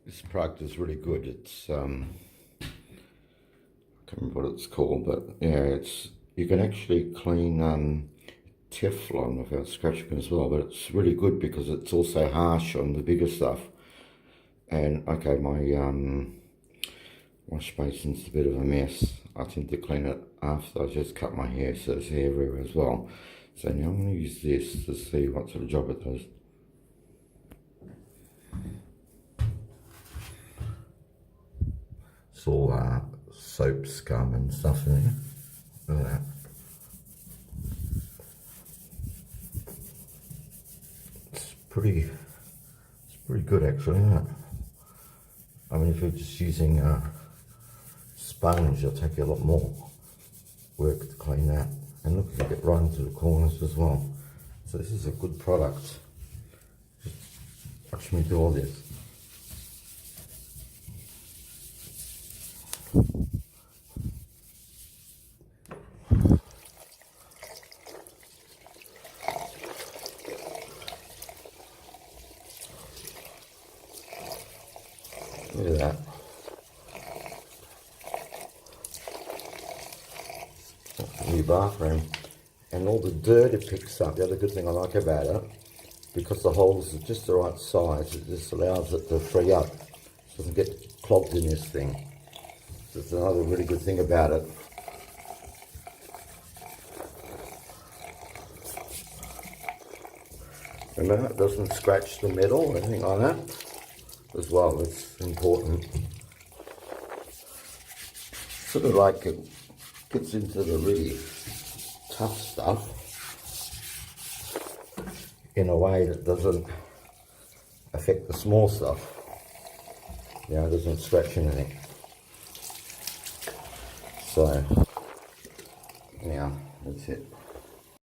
This product is really good. It's I can't remember what it's called, but yeah, it's you can actually clean Teflon without scratching as well. But it's really good because it's also harsh on the bigger stuff. And okay, my wash basin's a bit of a mess. I tend to clean it after I just cut my hair, so there's hair everywhere as well. So now I'm going to use this to see what sort of job it does. It's all soap scum and stuff in there. Look at that. It's pretty good actually, isn't it? I mean, if you're just using a sponge, it'll take you a lot more work to clean that. And look, you get right into the corners as well. So this is a good product. Just watch me do all this. Look at that. New bathroom. And all the dirt it picks up. The other good thing I like about it, because the holes are just the right size, it just allows it to free up. It doesn't get clogged in this thing. So it's another really good thing about it. Remember, it doesn't scratch the metal or anything like that as well. It's important. Sort of like it gets into the really tough stuff in a way that doesn't affect the small stuff. You know, it doesn't scratch anything. So, yeah, that's it.